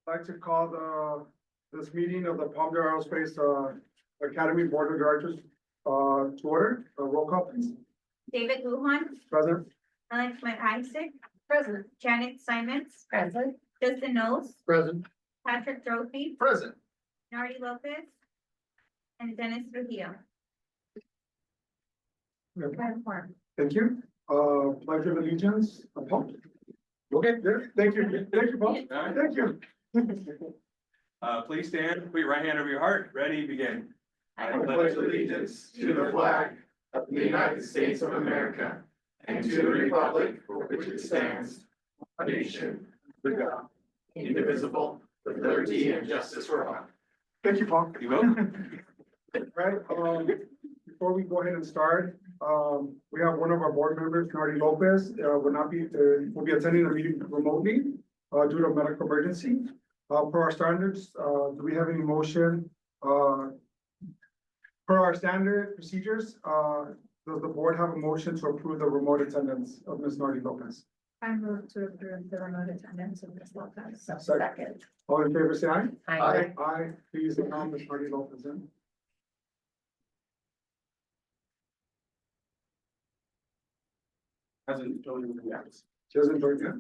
I'd like to call this meeting of the Palmdale Aerospace Academy Board of Directors to order. Roll call, please. David Lujan, Present. Alex Isaac, President. Janet Simons, Present. Justin Knowles, Present. Patrick Brophy, Present. Nardi Lopez, and Dennis Trujillo. Thank you. Pledge of allegiance. Paul. Okay, there. Thank you. Thank you, Paul. Thank you. Please stand, put your right hand over your heart, ready, begin. I pledge allegiance to the flag of the United States of America and to the republic for which it stands, a nation, under God, indivisible, with liberty and justice for all. Thank you, Paul. You will? Right, before we go ahead and start, we have one of our board members, Nardi Lopez, will be attending the meeting remotely, due to a medical emergency. Per our standards, do we have any motion, per our standard procedures, does the board have a motion to approve the remote attendance of Ms. Nardi Lopez? I move to approve the remote attendance of Ms. Lopez. Second. All in favor, say aye. Aye. Aye, please allow Ms. Nardi Lopez in. Hasn't joined the apps. She hasn't joined yet.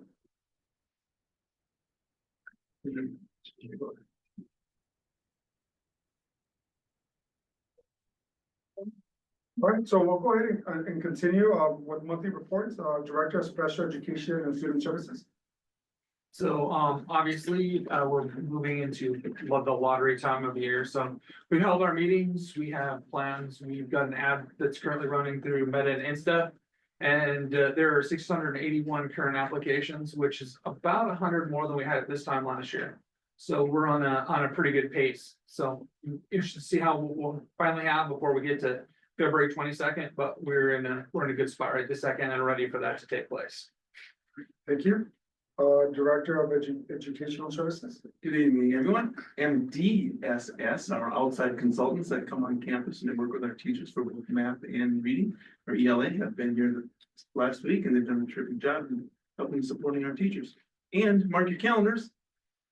All right, so we'll go ahead and continue with monthly reports, Director of Special Education and Student Services. So, obviously, we're moving into the lottery time of the year, so we've held our meetings, we have plans, we've got an ad that's currently running through Meta and Insta. And there are 681 current applications, which is about 100 more than we had at this time last year. So we're on a pretty good pace. So you should see how we'll finally have before we get to February 22nd, but we're in a good spot right this second and ready for that to take place. Thank you. Director of Educational Services. Good evening, everyone. MDSS, our outside consultants that come on campus and they work with our teachers for both math and reading, or ELA, have been here last week and they've done a terrific job in helping supporting our teachers. And mark your calendars,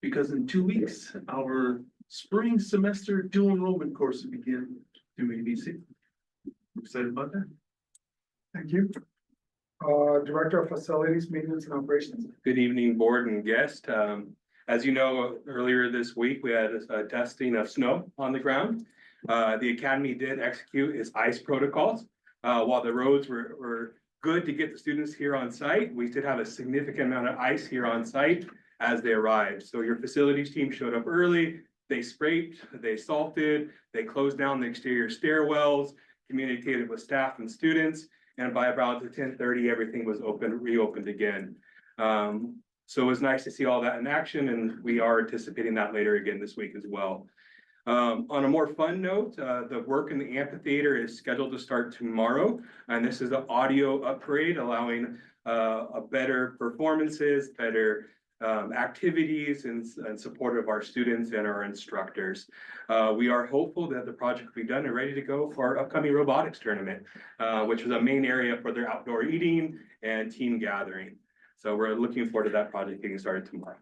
because in 2 weeks, our spring semester dual enrollment course will begin through ABC. I'm excited about that. Thank you. Director of Facilities, Maintenance and Operations. Good evening, board and guest. As you know, earlier this week, we had a testing of snow on the ground. The academy did execute its ice protocols. While the roads were good to get the students here on site, we did have a significant amount of ice here on site as they arrived. So your facilities team showed up early, they scraped, they salted, they closed down the exterior stairwells, communicated with staff and students. And by about 10:30, everything was reopened again. So it was nice to see all that in action, and we are anticipating that later again this week as well. On a more fun note, the work in the amphitheater is scheduled to start tomorrow, and this is an audio upgrade allowing better performances, better activities and support of our students and our instructors. We are hopeful that the project will be done and ready to go for our upcoming robotics tournament, which is a main area for their outdoor eating and team gathering. So we're looking forward to that project getting started tomorrow.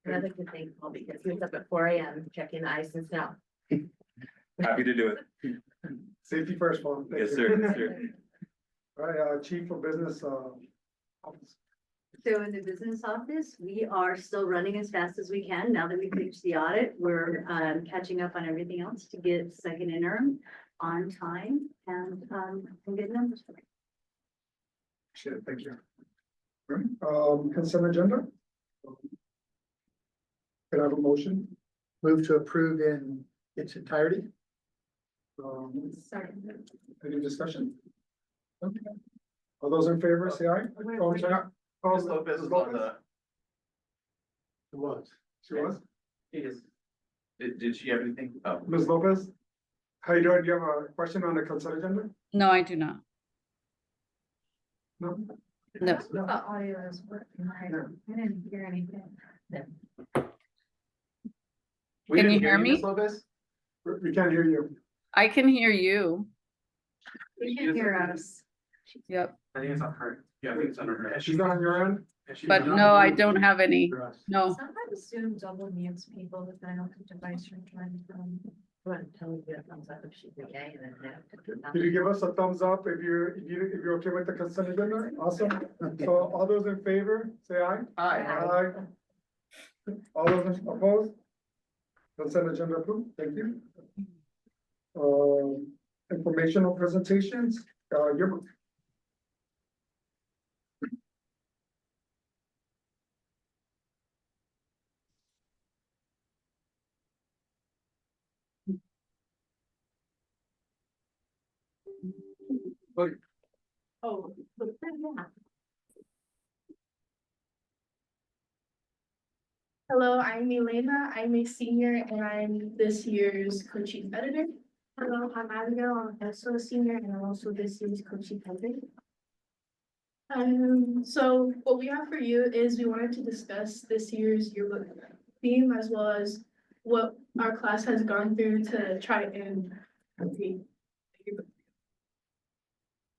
Another good thing, Paul, because he was up at 4 a.m. checking the ice and snow. Happy to do it. Safety first, Paul. Thank Yes, you. sir. Yes, sir. All right, Chief of Business, Office. So in the business office, we are still running as fast as we can. Now that we finished the audit, we're catching up on everything else to get second interim on time and get numbers for it. Shit, thank you. All right, consent agenda. Can I have a motion? Move to approve in its entirety. Sorry. Any discussion? Okay. All those in favor, say aye. Oh, sorry. Oh, Ms. Lopez is on the. It was. She was? Did she have anything? Oh. Ms. Lopez? How you doing? Do you have a question on the consent agenda? No, I do not. No? No. The audio is working. I didn't hear anything. We Can didn't you hear me? Ms. Lopez? We can't hear you. I can hear you. You can hear us. Yep. I think it's on her. Yeah, I think it's under her. She's not on your end? but no, I don't have any. No. Sometimes Zoom double mutes people if I don't have device from trying to. Well, tell me if thumbs up if she's okay and then. Can you give us a thumbs up if you're okay with the consent agenda? Awesome. So all those in favor, say aye. Aye. All those opposed? Consent agenda approved, thank you. Informational presentations, your. Oh, but yeah. Hello, I'm Milena. I'm a senior and I'm this year's co-chief editor. Hello, I'm Abigail. I'm also a senior and I'm also this year's co-chief editor. So what we have for you is we wanted to discuss this year's yearbook theme as well as what our class has gone through to try and complete the yearbook.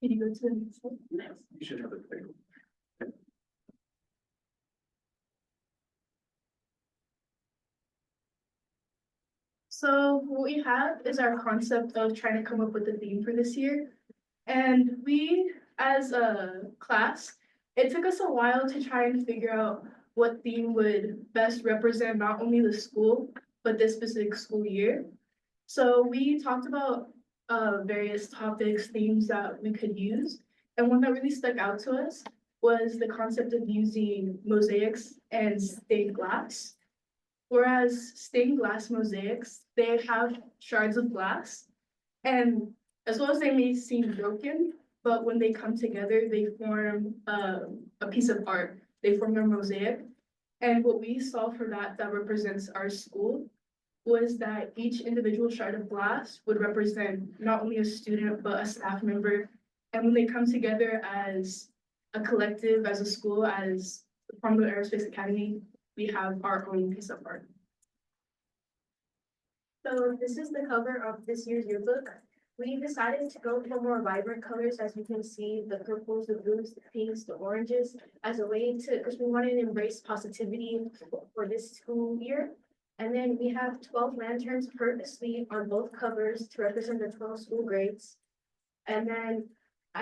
Can you go to the next slide? You should have it. So what we have is our concept of trying to come up with a theme for this year. And we, as a class, it took us a while to try and figure out what theme would best represent not only the school, but this specific school year. So we talked about various topics, themes that we could use. And one that really stuck out to us was the concept of using mosaics and stained glass. Whereas stained glass mosaics, they have shards of glass, and as well as they may seem broken, but when they come together, they form a piece of art. They form a mosaic. And what we saw for that represents our school was that each individual shard of glass would represent not only a student, but a staff member. And when they come together as a collective, as a school, as the Farmville Aerospace Academy, we have our own piece of art. So this is the cover of this year's yearbook. We decided to go for more vibrant colors, as you can see, the purples, the blues, the pinks, the oranges, as a way to, because we wanted to embrace positivity for this school year. And then we have 12 lanterns purposely on both covers to represent the 12 school grades. And then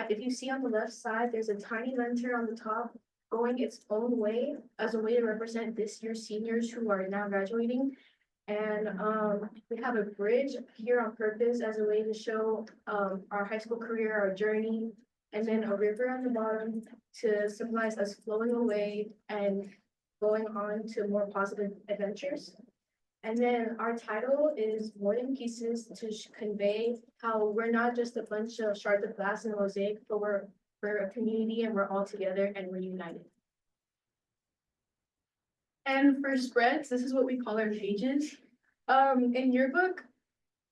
if you see on the left side, there's a tiny lantern on the top going its own way as a way to represent this year's seniors who are now graduating. And we have a bridge here on purpose as a way to show our high school career, our journey, and then a river on the bottom to symbolize us flowing away and going on to more positive adventures. And then our title is More Than Pieces, to convey how we're not just a bunch of shards of glass in a mosaic, but we're a community and we're all together and we're united. And for spreads, this is what we call our pages. In yearbook,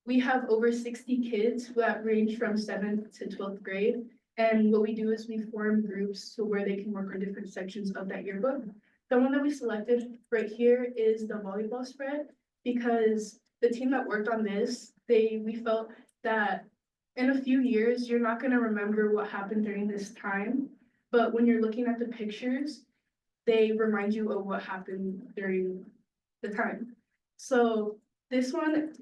we have over 60 kids that range from 7th to 12th grade. And what we do is we form groups so where they can work on different sections of that yearbook. The one that we selected right here is the volleyball spread, because the team that worked on this, we felt that in a few years, you're not going to remember what happened during this time. But when you're looking at the pictures, they remind you of what happened during the time. So this one,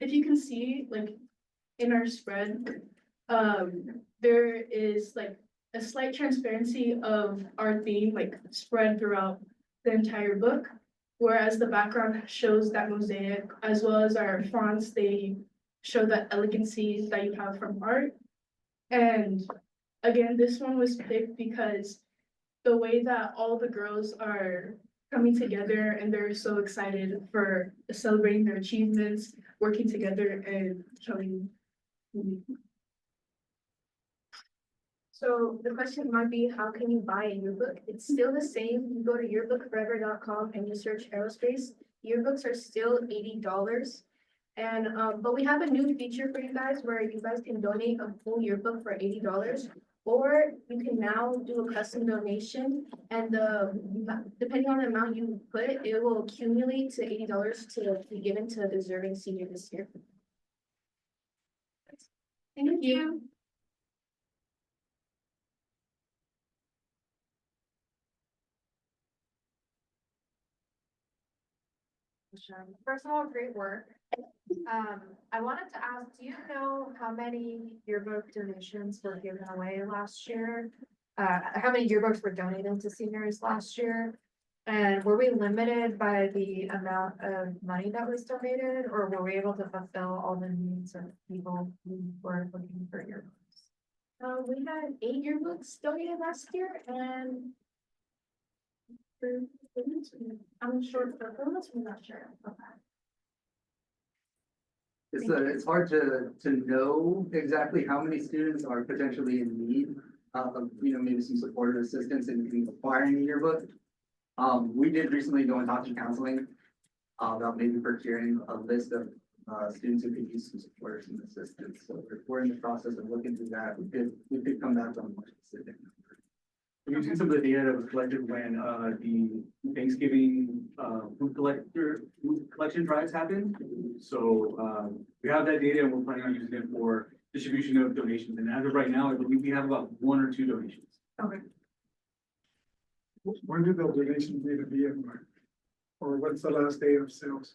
if you can see, like in our spread, there is like a slight transparency of our theme, like spread throughout the entire book. Whereas the background shows that mosaic, as well as our fonts, they show that elegancy that you have from art. And again, this one was picked because the way that all the girls are coming together and they're so excited for celebrating their achievements, working together and showing. So the question might be, how can you buy a yearbook? It's still the same. You go to yearbookforever.com and you search aerospace. Yearbooks are still $80. And but we have a new feature for you guys where you guys can donate a full yearbook for $80. Or you can now do a custom donation, and depending on the amount you put, it will accumulate to $80 to be given to a deserving senior this year. Thank you. First of all, great work. I wanted to ask, do you know how many yearbook donations were given away last year? How many yearbooks were donated to seniors last year? And were we limited by the amount of money that was donated, or were we able to fulfill all the needs of people who were looking for yearbooks? We had 8 yearbooks donated last year, and I'm sure for those, we're not sure. Okay. It's hard to know exactly how many students are potentially in need of, maybe some supportive assistance in acquiring a yearbook. We did recently go and talk to counseling about maybe procuring a list of students who could use some support and assistance. So we're in the process of looking through that. We could come back on more specific numbers. We've seen some of the data that was collected when the Thanksgiving food collection drives happened. So we have that data and we're planning on using it for distribution of donations. And as of right now, I believe we have about 1 or 2 donations. Okay. When did the donations need to be in, Mark? Or what's the last day of sales?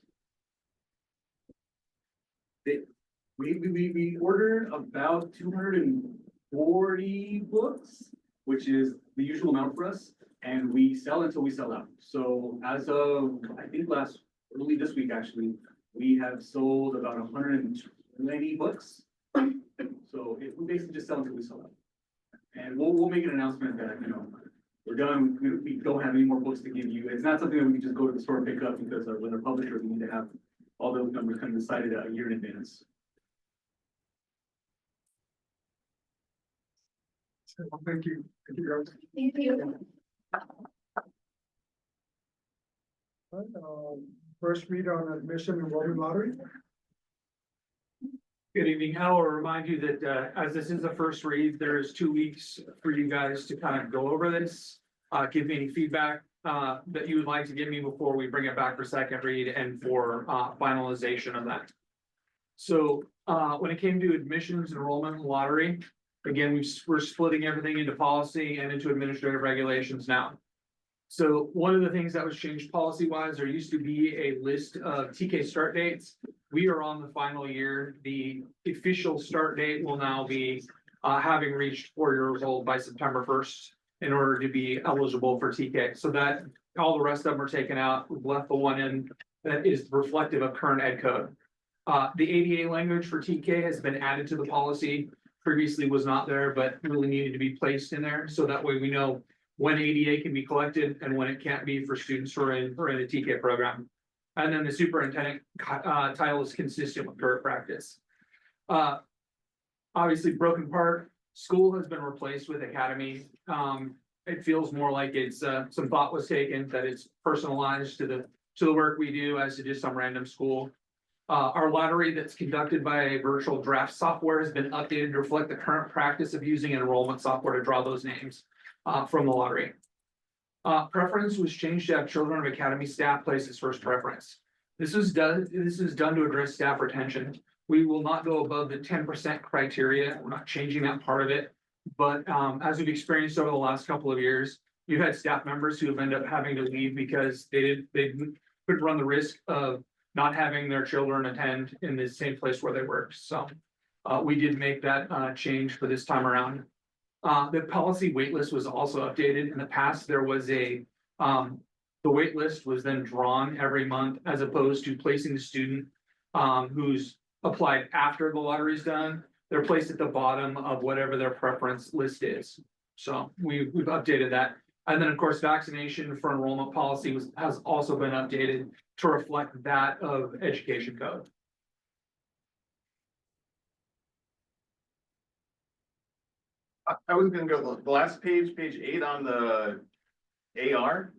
We ordered about 240 books, which is the usual amount for us, and we sell until we sell out. So as of, I think early this week, actually, we have sold about 120 books. So we basically just sell until we sell out. And we'll make an announcement that, we're done, we don't have any more books to give you. It's not something that we can just go to the store and pick up because when they're publisher, we need to have all those numbers kind of decided a year in advance. Thank you. Thank you, guys. Thank you. First read on admission enrollment lottery. Good evening. I will remind you that as this is the first read, there is 2 weeks for you guys to kind of go over this. Give me any feedback that you would like to give me before we bring it back for second read and for finalization of that. So when it came to admissions, enrollment, and lottery, again, we're splitting everything into policy and into administrative regulations now. So one of the things that was changed policy-wise, there used to be a list of TK start dates. We are on the final year. The official start date will now be having reached 4 years old by September 1st in order to be eligible for TK. So that all the rest of them are taken out. We've left the one in that is reflective of current ed code. The ADA language for TK has been added to the policy. Previously was not there, but really needed to be placed in there. So that way we know when ADA can be collected and when it can't be for students who are in the TK program. And then the superintendent title is consistent with current practice. Obviously, Broken Park School has been replaced with Academy. It feels more like it's some thought was taken that it's personalized to the work we do as to just some random school. Our lottery that's conducted by a virtual draft software has been updated to reflect the current practice of using enrollment software to draw those names from the lottery. Preference was changed to have children of Academy staff place as first preference. This is done to address staff retention. We will not go above the 10% criteria. We're not changing that part of it. But as we've experienced over the last couple of years, you've had staff members who have ended up having to leave because they could run the risk of not having their children attend in the same place where they work. So we did make that change for this time around. The policy waitlist was also updated. In the past, there was the waitlist was then drawn every month as opposed to placing the student who's applied after the lottery's done. They're placed at the bottom of whatever their preference list is. So we've updated that. And then, of course, vaccination for enrollment policy has also been updated to reflect that of education code. I was gonna go the last page 8 on the AR.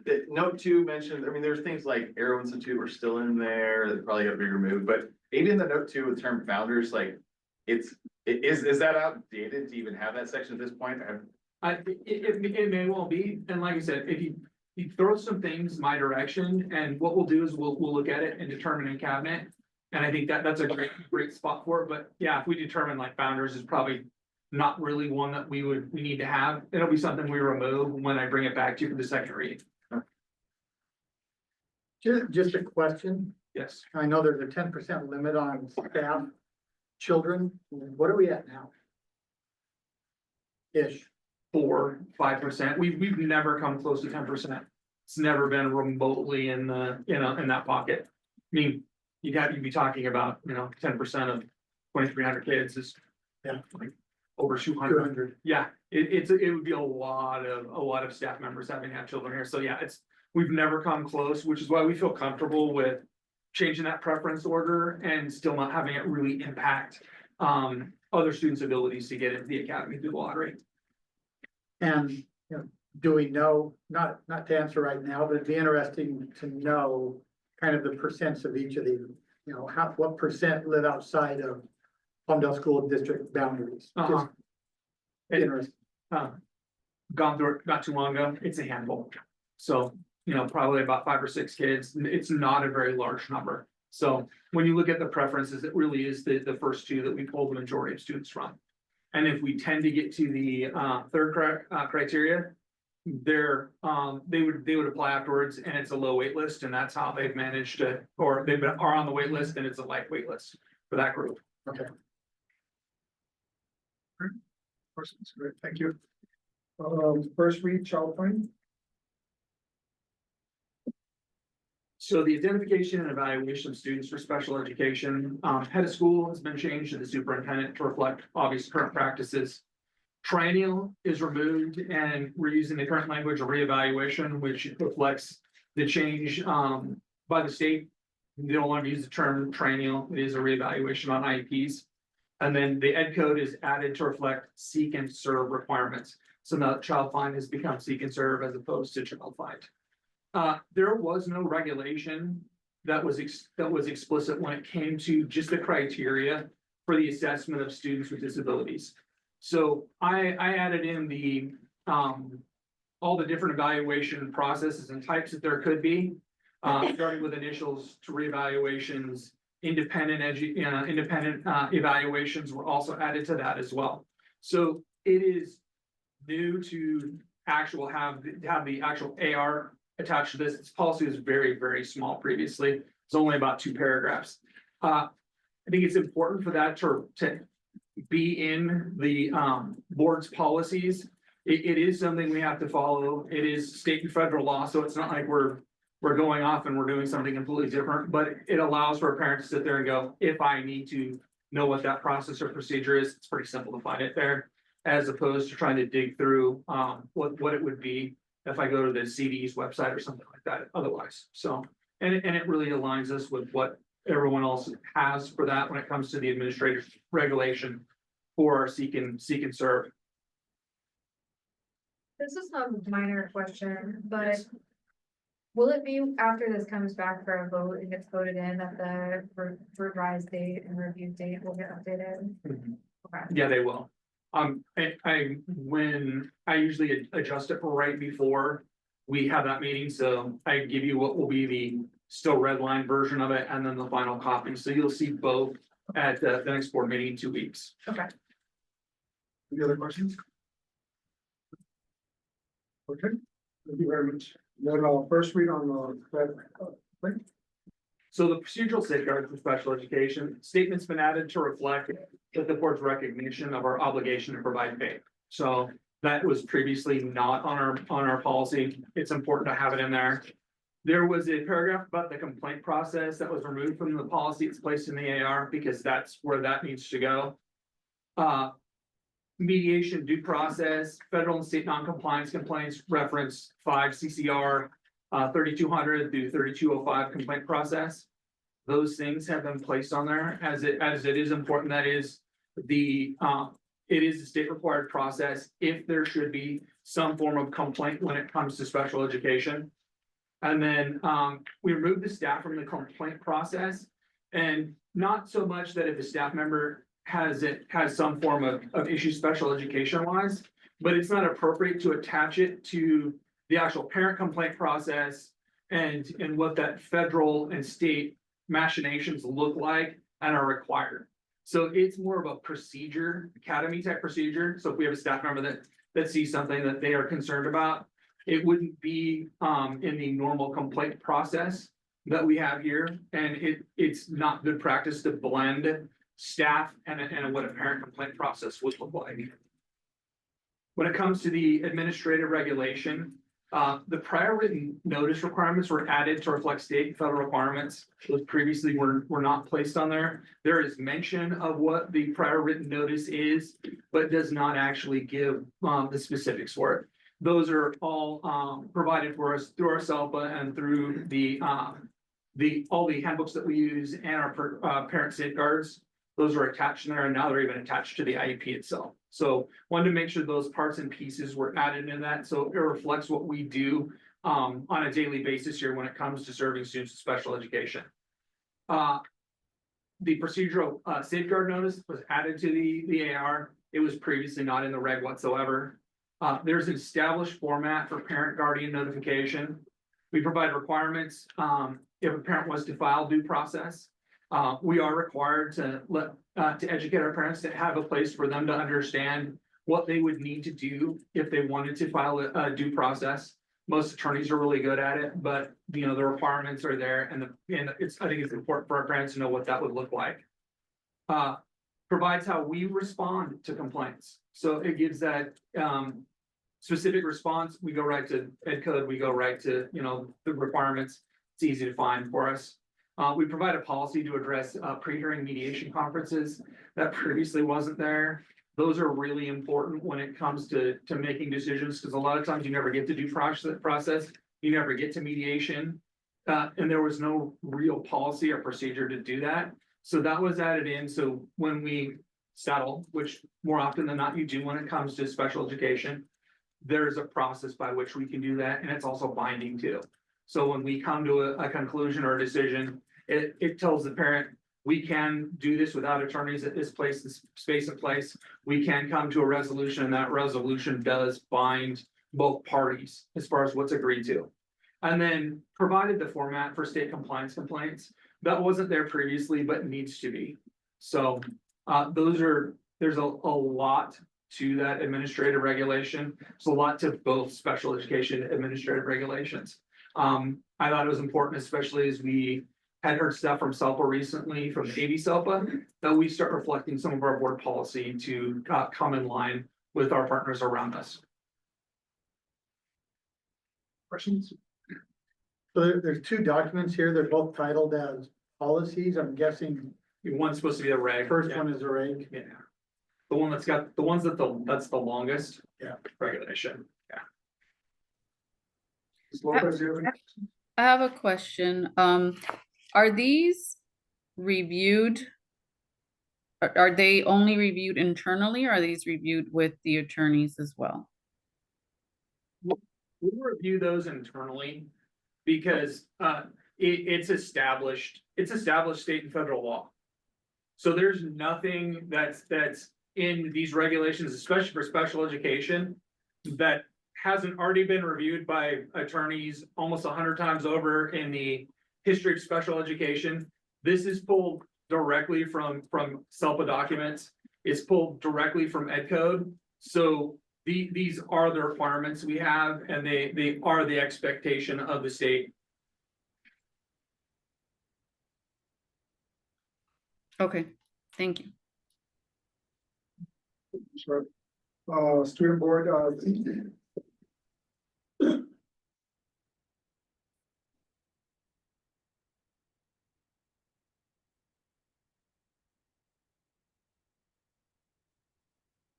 The note 2 mentioned, there's things like Aero Institute are still in there, they probably have to be removed, but maybe in the note 2 with term founders, like is that outdated to even have that section at this point? It may well be, and like I said, if you throw some things my direction, and what we'll do is we'll look at it and determine in cabinet. And I think that's a great spot for it, but yeah, if we determine like founders is probably not really one that we need to have. It'll be something we remove when I bring it back to you for the second read. Just a question. Yes. I know there's a 10% limit on staff, children. What are we at now? Ish. 4-5%. We've never come close to 10%. It's never been remotely in the, in that pocket. I mean, you'd be talking about, 10% of 2,300 kids is. Yeah. Like over 200. 200. Yeah, it would be a lot of staff members having had children here. So yeah, we've never come close, which is why we feel comfortable with changing that preference order and still not having it really impact other students' abilities to get into the academy through the lottery. And, do we know, not to answer right now, but it'd be interesting to know kind of the percents of each of these, what percent live outside of Palmdale School District boundaries? Uh-huh. Just interesting. Gone through it not too long ago, it's a handful. So, probably about 5 or 6 kids. It's not a very large number. So when you look at the preferences, it really is the first 2 that we pull the majority of students from. And if we tend to get to the third criteria, they would apply afterwards, and it's a low wait list, and that's how they've managed to, or are on the wait list, and it's a light wait list for that group. Okay. Questions? Great, thank you. First read, child find. So the identification and evaluation of students for special education, head of school has been changed to the superintendent to reflect obvious current practices. Triennial is removed, and we're using the current language of reevaluation, which reflects the change by the state. They don't want to use the term triennial, it is a reevaluation on IEPs. And then the ed code is added to reflect seek and serve requirements. So now child find has become seek and serve as opposed to child find. There was no regulation that was explicit when it came to just the criteria for the assessment of students with disabilities. So I added in the all the different evaluation processes and types that there could be, starting with initials to reevaluations, independent evaluations were also added to that as well. So it is new to have the actual AR attached to this. This policy was very, very small previously. It's only about 2 paragraphs. I think it's important for that to be in the board's policies. It is something we have to follow. It is state and federal law, so it's not like we're going off and we're doing something completely different, but it allows for a parent to sit there and go, if I need to know what that process or procedure is, it's pretty simple to find it there, as opposed to trying to dig through what it would be if I go to the CD's website or something like that otherwise. So, and it really aligns us with what everyone else has for that when it comes to the administrative regulation for seek and serve. This is a minor question, but will it be after this comes back for a vote and gets voted in that the revised date and review date will get updated? Okay. Yeah, they will. When I usually adjust it right before we have that meeting, so I give you what will be the still red line version of it and then the final copy. So you'll see both at the next board meeting in 2 weeks. Okay. Any other questions? Okay, thank you very much. Then first read on the So the procedural safeguards for special education statement's been added to reflect that the board's recognition of our obligation to provide pay. So that was previously not on our policy. It's important to have it in there. There was a paragraph about the complaint process that was removed from the policy. It's placed in the AR because that's where that needs to go. Mediation due process, federal and state non-compliance complaints, reference 5 CCR 3200 through 3205 complaint process. Those things have been placed on there as it is important. That is it is a state required process if there should be some form of complaint when it comes to special education. And then we removed the staff from the complaint process, and not so much that if a staff member has some form of issue special education wise, but it's not appropriate to attach it to the actual parent complaint process and what that federal and state machinations look like and are required. So it's more of a procedure, academy type procedure. So if we have a staff member that sees something that they are concerned about, it wouldn't be in the normal complaint process. that we have here, and it's not good practice to blend staff and what a parent complaint process would look like. When it comes to the administrative regulation, the prior written notice requirements were added to reflect state and federal requirements. Those previously were not placed on there. There is mention of what the prior written notice is, but does not actually give the specifics for it. Those are all provided for us through our SELPA and through all the handbooks that we use and our parent safeguards. Those are attached in there, and now they're even attached to the IEP itself. So wanted to make sure those parts and pieces were added in that, so it reflects what we do on a daily basis here when it comes to serving students with special education. The procedural safeguard notice was added to the AR. It was previously not in the reg whatsoever. There's an established format for parent guardian notification. We provide requirements if a parent was to file due process. We are required to educate our parents to have a place for them to understand what they would need to do if they wanted to file a due process. Most attorneys are really good at it, but the requirements are there, and I think it's important for our parents to know what that would look like. Provides how we respond to complaints. So it gives that specific response. We go right to ed code, we go right to the requirements. It's easy to find for us. We provide a policy to address pre-hearing mediation conferences that previously wasn't there. Those are really important when it comes to making decisions, because a lot of times you never get to due process, you never get to mediation, and there was no real policy or procedure to do that. So that was added in. So when we settle, which more often than not you do when it comes to special education, there's a process by which we can do that, and it's also binding too. So when we come to a conclusion or a decision, it tells the parent, we can do this without attorneys at this place, this space and place. We can come to a resolution, and that resolution does bind both parties as far as what's agreed to. And then provided the format for state compliance complaints. That wasn't there previously, but needs to be. So there's a lot to that administrative regulation. There's a lot to both special education administrative regulations. I thought it was important, especially as we had heard stuff from SELPA recently, from the AV SELPA, that we start reflecting some of our board policy to come in line with our partners around us. Questions? So there's two documents here. They're both titled as policies. I'm guessing One's supposed to be a reg. first one is a reg. Yeah. The one that's got, that's the longest. Yeah. Regulation. Yeah. Ms. Lopez, you have any- I have a question. Are these reviewed? Are they only reviewed internally, or are these reviewed with the attorneys as well? We review those internally because it's established state and federal law. So there's nothing that's in these regulations, especially for special education, that hasn't already been reviewed by attorneys almost 100 times over in the history of special education. This is pulled directly from SELPA documents. It's pulled directly from ed code. So these are the requirements we have, and they are the expectation of the state. Okay, thank you. Sure. Student board,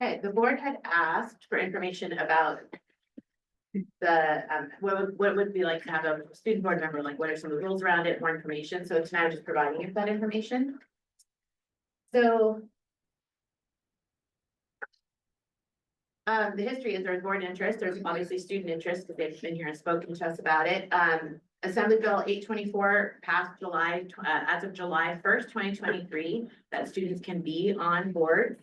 Okay, the board had asked for information about the, what would be like to have a student board member, like what are some of the rules around it, more information, so it's now just providing you that information. So. The history is there's board interest, there's obviously student interest, because they've been here and spoken to us about it. Assembly Bill 824 passed as of July 1st, 2023, that students can be on board.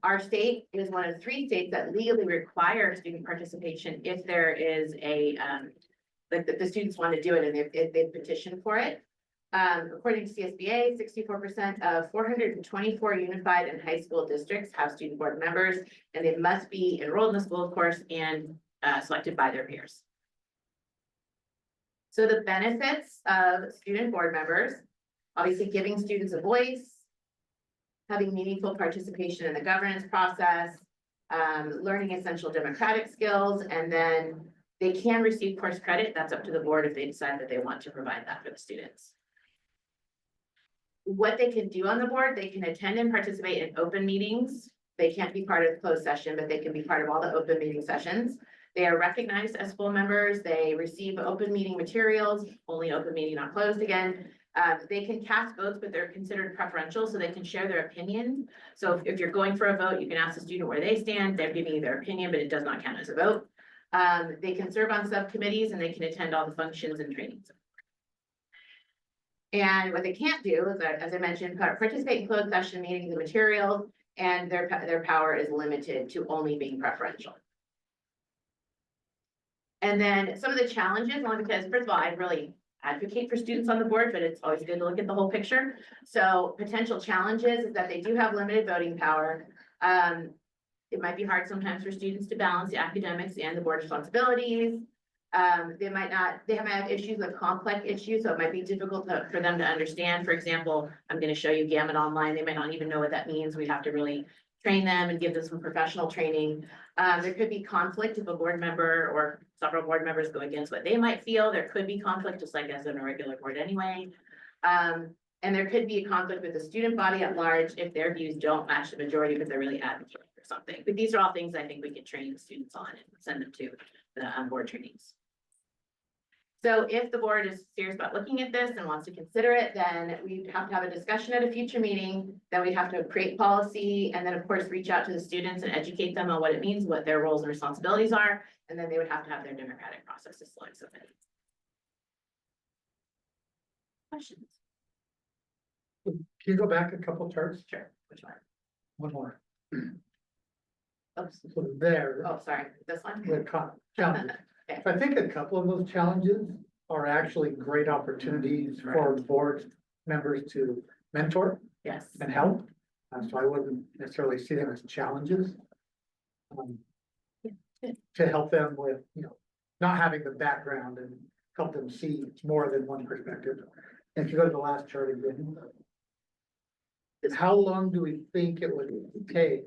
Our state is one of 3 states that legally require student participation if there is a, like the students want to do it and they've petitioned for it. According to CSBA, 64% of 424 unified and high school districts have student board members, and they must be enrolled in the school, of course, and selected by their peers. So the benefits of student board members, obviously giving students a voice, having meaningful participation in the governance process, learning essential democratic skills, and then they can receive course credit. That's up to the board if they decide that they want to provide that for the students. What they can do on the board, they can attend and participate in open meetings. They can't be part of the closed session, but they can be part of all the open meeting sessions. They are recognized as full members. They receive open meeting materials, only open meeting, not closed again. They can cast votes, but they're considered preferential, so they can share their opinion. So if you're going for a vote, you can ask the student where they stand. They're giving you their opinion, but it does not count as a vote. They can serve on subcommittees and they can attend all the functions and trainings. And what they can't do is, as I mentioned, participate in closed session meetings and materials, and their power is limited to only being preferential. And then some of the challenges, only because, first of all, I really advocate for students on the board, but it's always good to look at the whole picture. So potential challenges is that they do have limited voting power. It might be hard sometimes for students to balance the academics and the board responsibilities. They might have issues with complex issues, so it might be difficult for them to understand. For example, I'm going to show you Gamut online. They might not even know what that means. We'd have to really train them and give them some professional training. There could be conflict if a board member or several board members go against what they might feel. There could be conflict, just like as in a regular board anyway. And there could be a conflict with the student body at large if their views don't match the majority, but they're really advocating for something. But these are all things I think we can train the students on and send them to the board trainings. So if the board is serious about looking at this and wants to consider it, then we have to have a discussion at a future meeting. Then we'd have to create policy and then of course reach out to the students and educate them on what it means, what their roles and responsibilities are. And then they would have to have their democratic process to select somebody. Questions? Can you go back a couple charts? Sure. Which one? One more. Oops. So there, Oh, sorry. This one? the challenges. Okay. I think a couple of those challenges are actually great opportunities for board members to mentor Yes. and help. So I wouldn't necessarily see them as challenges. To help them with, not having the background and help them see more than one perspective. And if you go to the last chart again. How long do we think it would take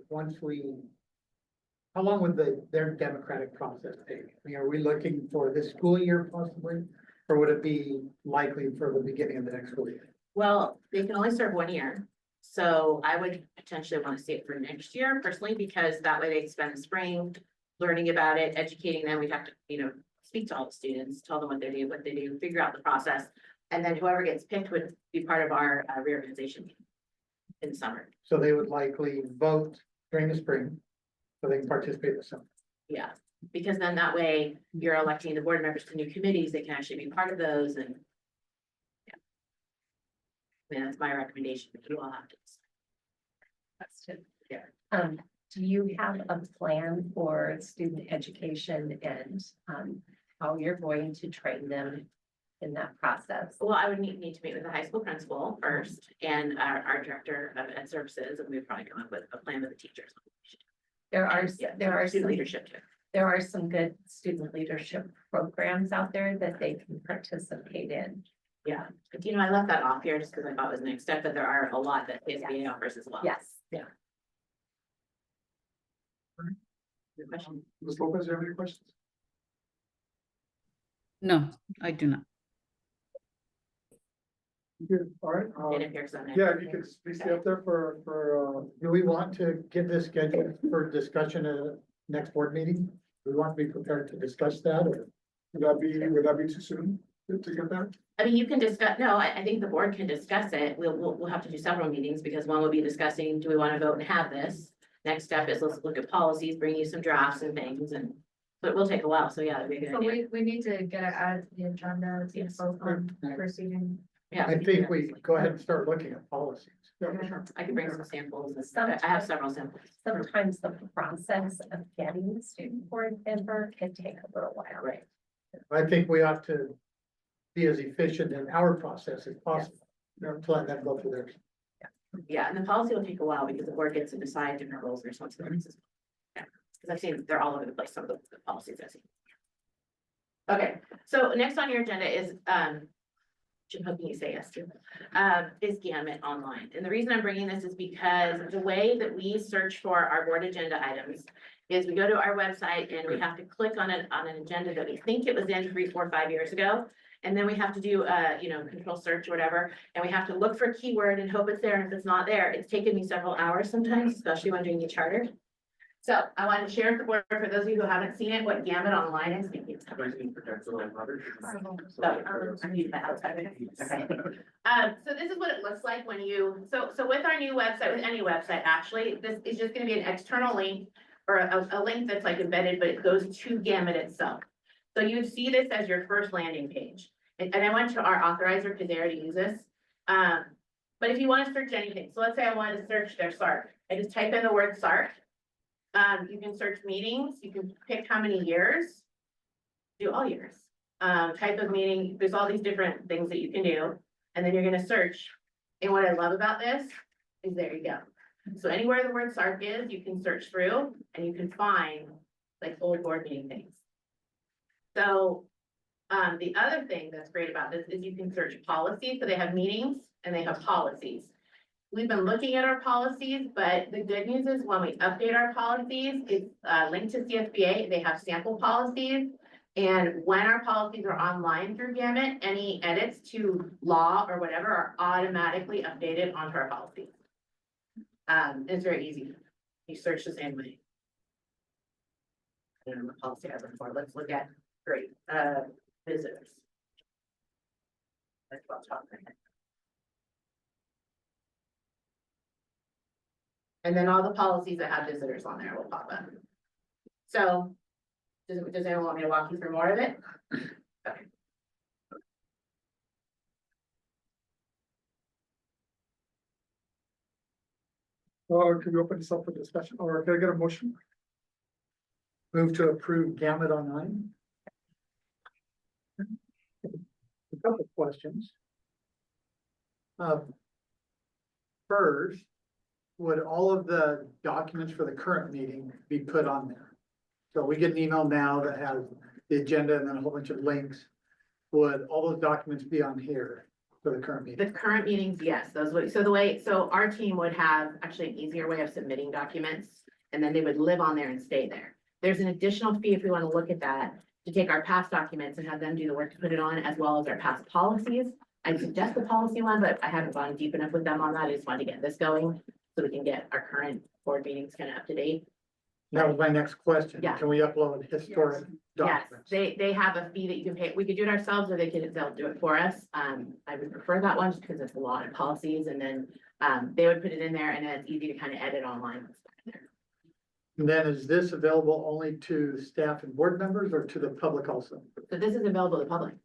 how long would their democratic process take? I mean, are we looking for this school year possibly? Or would it be likely for the beginning of the next school year? Well, they can only serve 1 year. So I would potentially want to see it for next year personally, because that way they spend the spring learning about it, educating them. We'd have to, speak to all the students, tell them what they do, figure out the process. And then whoever gets picked would be part of our reorganization meeting in the summer. So they would likely vote during the spring, so they can participate in the summer. Yeah, because then that way you're electing the board members to new committees, they can actually be part of those and. Yeah. I mean, that's my recommendation, but you all have to. Question. Yeah. Do you have a plan for student education and, how you're going to train them in that process? Well, I would need to meet with the high school principal first and our director of ed services, and we'd probably come up with a plan with the teachers. There are Student some leadership too. there are some good student leadership programs out there that they can participate in. Yeah, but I left that off here just because I thought it was the next step, but there are a lot that TPAA offers as well. Yes. Yeah. Good question. Ms. Lopez, do you have any questions? No, I do not. Good, all right. And if there's some. Yeah, if you could please stay up there for, Do we want to get this scheduled for discussion at the next board meeting? Do we want to be prepared to discuss that, or? would that be too soon to get that? I mean, you can discuss, no, I think the board can discuss it. We'll have to do several meetings because one will be discussing, do we want to vote and have this? Next step is let's look at policies, bring you some drafts and things but it will take a while. So yeah, that'd be a good So idea. we need to get it added to the agenda, to Yes. vote on proceeding. Yeah, I think we go ahead and start looking at policies. Yeah, for sure. I can bring some samples and stuff. I have several samples. Sometimes the process of getting the student board member can take a little while. Right. I think we ought to be as efficient in our process as possible, to let them go through theirs. Yeah, and the policy will take a while because the board gets to decide different roles and responsibilities. Yeah, because I've seen they're all over the place, some of the policies I've seen. Okay, so next on your agenda is, which I'm hoping you say yes to, is Gamut Online. And the reason I'm bringing this is because the way that we search for our board agenda items is we go to our website and we have to click on an agenda that we think it was in 3, 4, 5 years ago. And then we have to do control search or whatever, and we have to look for a keyword and hope it's there. And if it's not there, it's taken me several hours sometimes, especially when doing the charter. So I wanted to share with the board, for those of you who haven't seen it, what Gamut Online is. Thank you. So this is what it looks like when you, so with our new website, with any website, actually, this is just gonna be an external link or a link that's like embedded, but it goes to Gamut itself. So you see this as your first landing page. And I went to our authorizer because they already use this. But if you want to search anything, so let's say I wanted to search their SART, I just type in the word SART. You can search meetings, you can pick how many years, do all years. Type of meeting, there's all these different things that you can do, and then you're gonna search. And what I love about this is there you go. So anywhere the word SART is, you can search through and you can find like old board meeting things. So, the other thing that's great about this is you can search policies, so they have meetings and they have policies. We've been looking at our policies, but the good news is when we update our policies, it's linked to CSBA, they have sample policies. And when our policies are online through Gamut, any edits to law or whatever are automatically updated onto our policies. It's very easy. You search the same way. I don't know what policy I have before. Let's look at, great, visitors. That's what I'm talking about. And then all the policies that have visitors on there will pop up. So, does anyone want me to walk you through more of it? Okay. Or can we open this up for discussion, or can I get a motion? Move to approve Gamut Online. A couple of questions. First, would all of the documents for the current meeting be put on there? So we get an email now that has the agenda and then a whole bunch of links. Would all those documents be on here for the current meeting? The current meetings, yes, those would, so our team would have actually an easier way of submitting documents. And then they would live on there and stay there. There's an additional fee if we want to look at that, to take our past documents and have them do the work to put it on, as well as our past policies. I suggest the policy one, but I haven't gone deep enough with them on that. I just wanted to get this going so we can get our current board meetings kind of up to date. That was my next question. Yeah. Can we upload historic Yes, documents? they have a fee that you can pay. We could do it ourselves or they'll do it for us. I would prefer that one just because it's a lot of policies, and then they would put it in there and then it's easy to kind of edit online. And then is this available only to staff and board members or to the public also? So this is available to the public.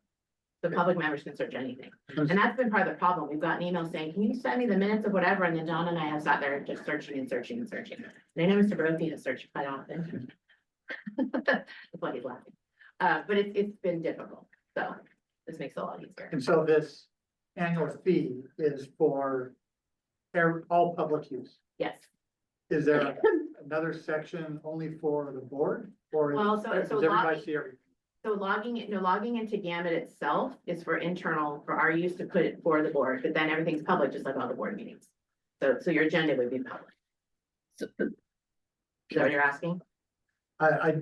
The public members can search anything. And that's been part of the problem. We've gotten emails saying, can you send me the minutes of whatever? And then John and I have sat there just searching and searching and searching. And I know Mr. Brophy has searched quite often. That's why he's laughing. But it's been difficult. So this makes it a lot easier. And so this annual fee is for all public use. Yes. Is there another section only for the board? Or Well, does so everybody see everything? So logging into Gamut itself is for internal, for our use to put it for the board, but then everything's public, just like all the board meetings. So your agenda would be public. So, Is that what you're asking? I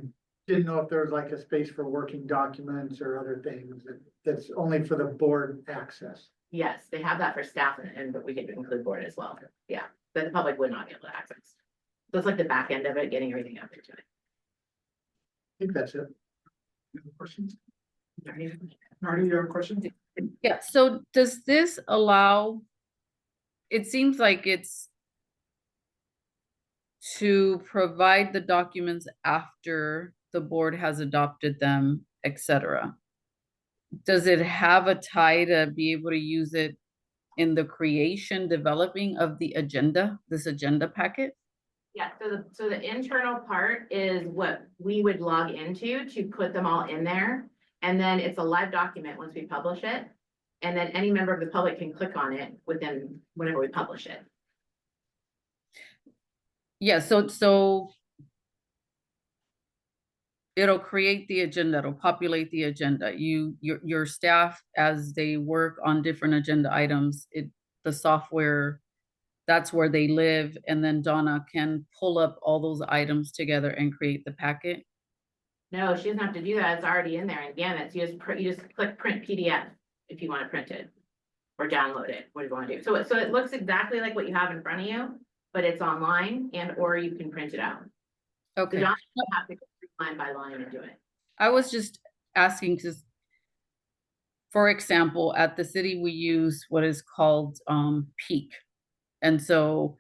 didn't know if there was like a space for working documents or other things that's only for the board access. Yes, they have that for staff but we could include board as well. Yeah, but the public would not be able to access. So it's like the back end of it, getting everything up into it. I think that's it. Any questions? Marty, you have a question? yeah, so does this allow, it seems like it's to provide the documents after the board has adopted them, etc. Does it have a tie to be able to use it in the creation, developing of the agenda, this agenda packet? Yeah, so the internal part is what we would log into to put them all in there. And then it's a live document once we publish it. And then any member of the public can click on it within whenever we publish it. Yeah, so it'll create the agenda, it'll populate the agenda. Your staff, as they work on different agenda items, the software, that's where they live, and then Donna can pull up all those items together and create the packet. No, she doesn't have to do that. It's already in there. And again, it's you just click print PDF if you want to print it. Or download it, what do you want to do? So it looks exactly like what you have in front of you, but it's online and or you can print it out. So Okay. you don't have to go through line by line and do it. I was just asking because, for example, at the city, we use what is called Peak. And so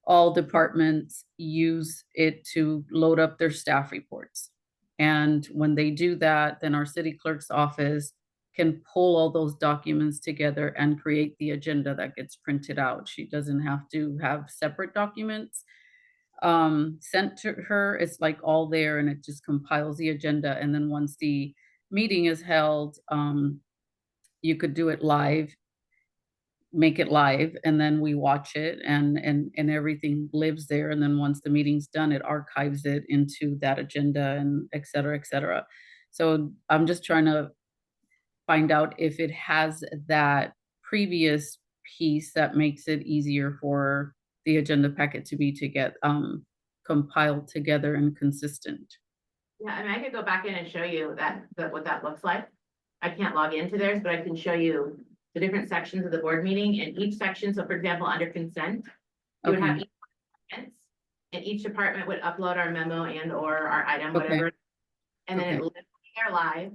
all departments use it to load up their staff reports. And when they do that, then our city clerk's office can pull all those documents together and create the agenda that gets printed out. She doesn't have to have separate documents sent to her. It's like all there, and it just compiles the agenda. And then once the meeting is held, you could do it live, make it live, and then we watch it, and everything lives there. And then once the meeting's done, it archives it into that agenda, and et cetera, et cetera. So I'm just trying to find out if it has that previous piece that makes it easier for the agenda packet to be to get compiled together and consistent. Yeah, I mean, I could go back in and show you what that looks like. I can't log into theirs, but I can show you the different sections of the board meeting, and each section. So for example, under consent, you would have each department, and each department would upload our memo and or our item, whatever. And then it lives there live,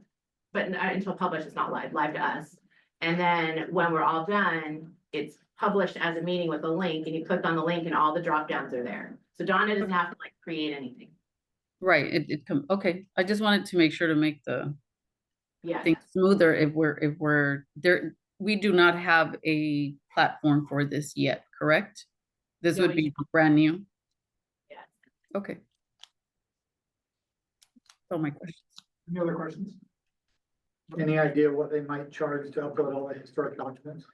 but until published, it's not live to us. And then when we're all done, it's published as a meeting with a link, and you click on the link and all the drop downs are there. So Donna doesn't have to like create anything. Right, okay. I just wanted to make sure to make the Yeah. thing smoother if we're there. We do not have a platform for this yet, correct? This No, would be brand new? Yeah. Okay. All my questions. Any other questions? Any idea what they might charge to upload all the historic documents?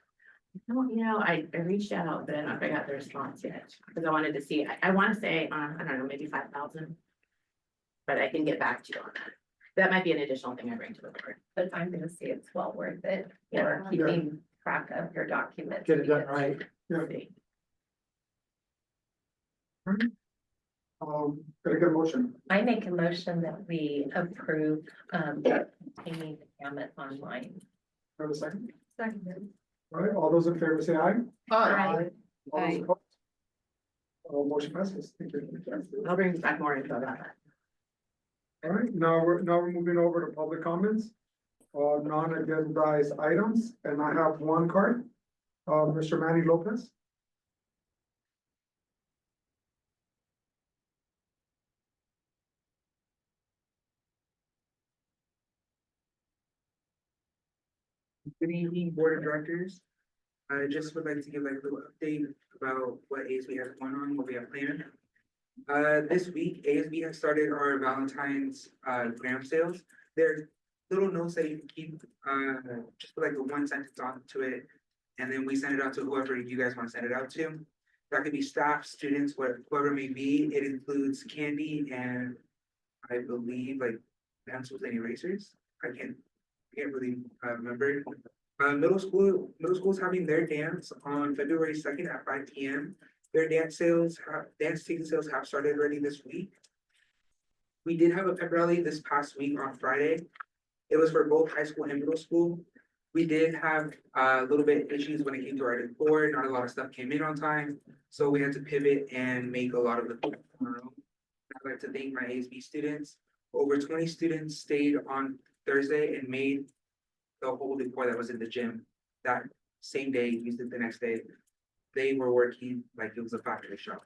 No, you know, I reached out, but I don't know if I got the response yet, because I wanted to see, I want to say, I don't know, maybe 5,000. But I can get back to you on that. That might be an additional thing I bring to the board. But I'm gonna say it's well worth it. Yeah. You're keeping track of your documents. Get it done right. Gotta get a motion. I make a motion that we approve, obtaining the gamut online. Have a second? Second. All right, all those in favor say aye. Aye. All those Aye. opposed? Motion passes. Thank you. I'll bring back more info about that. All right, now we're moving over to public comments. Non-agendized items, and I have one card. Mr. Manny Lopez. Good evening, Board of Directors. I just would like to give like a little update about what ASB has going on, what we have planned. This week, ASB has started our Valentine's gram sales. There's little notes that you can keep, just put like a one sentence onto it. And then we send it out to whoever you guys want to send it out to. That could be staff, students, whoever it may be. It includes candy and I believe like pencils and erasers. I can't really remember. Middle school's having their dance on February 2nd at 5 p.m. Their dance ticket sales have started already this week. We did have a pep rally this past week on Friday. It was for both high school and middle school. We did have a little bit issues when it came to our decor. Not a lot of stuff came in on time, so we had to pivot and make a lot of the food on our own. I'd like to thank my ASB students. Over 20 students stayed on Thursday and made the whole decor that was in the gym that same day, used it the next day. They were working like it was a factory shop.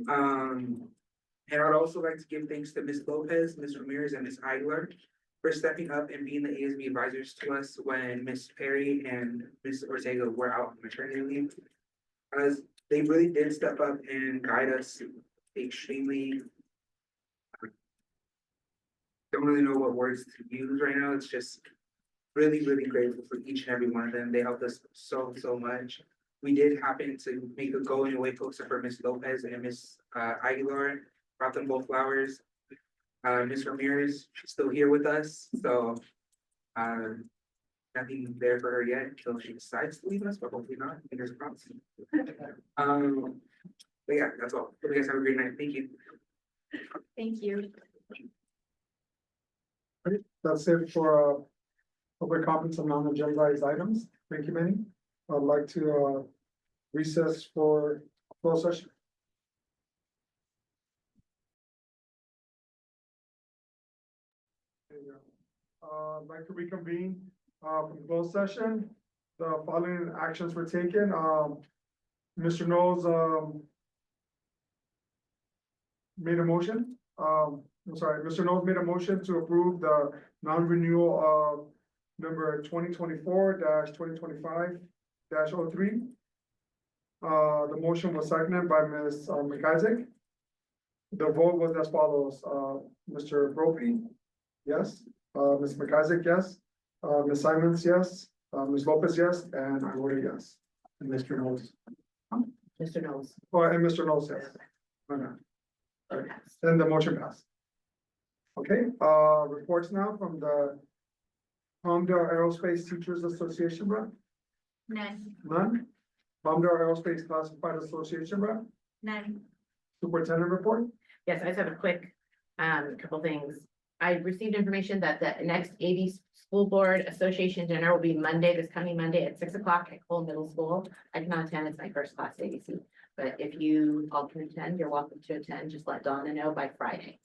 And I'd also like to give thanks to Ms. Lopez, Ms. Ramirez, and Ms. Eigler for stepping up and being the ASB advisors to us when Ms. Perry and Ms. Ortega were out on maternity leave. As they really did step up and guide us extremely. Don't really know what words to use right now. It's just really, really grateful for each and every one of them. They helped us so much. We did happen to make a going away poster for Miss Lopez and Miss Aguilar. Brought them both flowers. Ms. Ramirez, she's still here with us, so. Nothing there for her yet until she decides to leave us, but hopefully not, fingers crossed. But yeah, that's all. Hope you guys have a great night. Thank you. Thank you. That's it for public comments on non-agendized items. Thank you, Manny. I'd like to recess for closed session. There you go. I'd like to reconvene from closed session. The following actions were taken. Mr. Knowles made a motion. I'm sorry, Mr. Knowles made a motion to approve the non-renewal of number 2024-2025-03. The motion was seconded by Ms. McIsaac. The vote was as follows, Mr. Brophy, yes, Ms. McIsaac, yes, Ms. Simons, yes, Ms. Lopez, yes, and I voted yes. And Mr. Knowles. Mr. Knowles. Oh, and Mr. Knowles, yes. Okay. Then the motion passed. Okay, reports now from the Palmdale Aerospace Teachers Association rep, None, none. Palmdale Aerospace Classified Association rep, none. superintendent report, Yes, I just have a quick, couple things. I received information that the next AV School Board Association dinner will be Monday, this coming Monday at 6 o'clock at Cole Middle School. I cannot attend, it's my first class ABC, but if you all can attend, you're welcome to attend. Just let Donna know by Friday.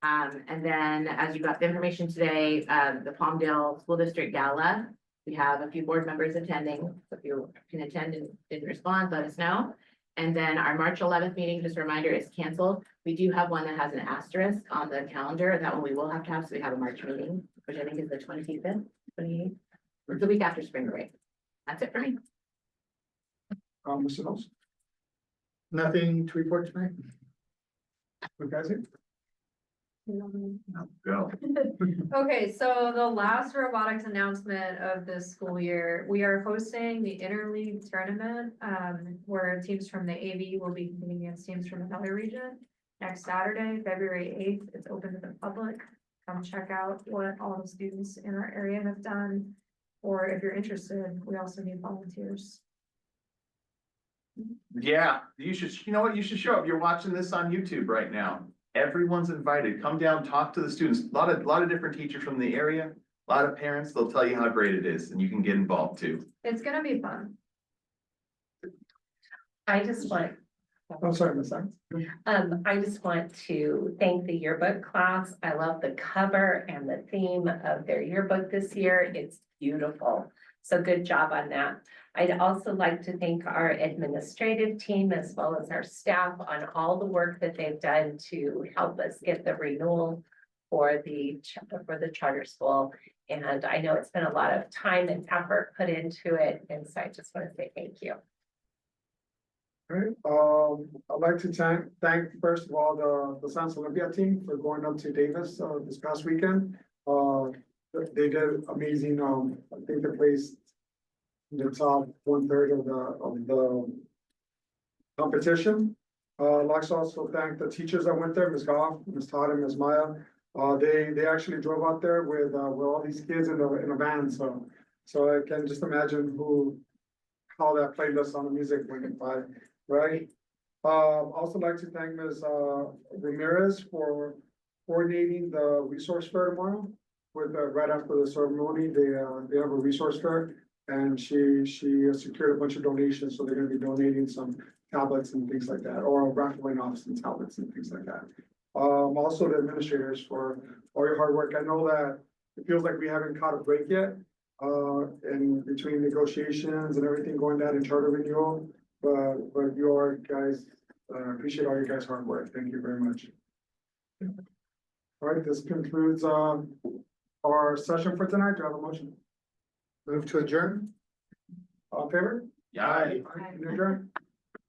And then as you got the information today, the Palmdale School District Gala, we have a few board members attending. So if you can attend and didn't respond, let us know. And then our March 11th meeting, just a reminder, is canceled. We do have one that has an asterisk on the calendar. That one we will have to have, so we have a March meeting, which I think is the 25th, 28th, or the week after spring break. That's it for me. Mr. Knowles, Nothing to report tonight? McIsaac, Go. Okay, so the last robotics announcement of this school year, we are hosting the interleague tournament, where teams from the AV will be competing against teams from another region. Next Saturday, February 8th, it's open to the public. Come check out what all the students in our area have done. Or if you're interested, we also need volunteers. Yeah, you should, you know what, you should show up. You're watching this on YouTube right now. Everyone's invited. Come down, talk to the students. A lot of different teachers from the area, a lot of parents, they'll tell you how great it is and you can get involved too. It's gonna be fun. I just want, I'm sorry, Ms. Simons. I just want to thank the yearbook class. I love the cover and the theme of their yearbook this year. It's beautiful. So good job on that. I'd also like to thank our administrative team as well as our staff on all the work that they've done to help us get the renewal for the charter school. And I know it's been a lot of time and effort put into it. And so I just want to say thank you. All right, I'd like to thank first of all, the Science Olympia team for going up to Davis, this past weekend. They did amazing, I think they placed in the top 1/3 of the competition. I'd like to also thank the teachers that went there, Ms. Goff, Ms. Todd, and Ms. Maya. They actually drove out there with all these kids in a van, so I can just imagine how that playlist on the music went by, right? Also like to thank Ms. Ramirez for coordinating the resource fair tomorrow. With right after the ceremony, they have a resource fair, and she secured a bunch of donations, so they're gonna be donating some tablets and things like that, or raffling off some tablets and things like that. Also the administrators for all your hard work. I know that it feels like we haven't caught a break yet, in between negotiations and everything going down in charter renewal, but you are guys, appreciate all your guys' hard work. Thank you very much. All right, this concludes, our session for tonight. Do I have a motion? Move to adjourn? All in favor? Yeah. Adjourn.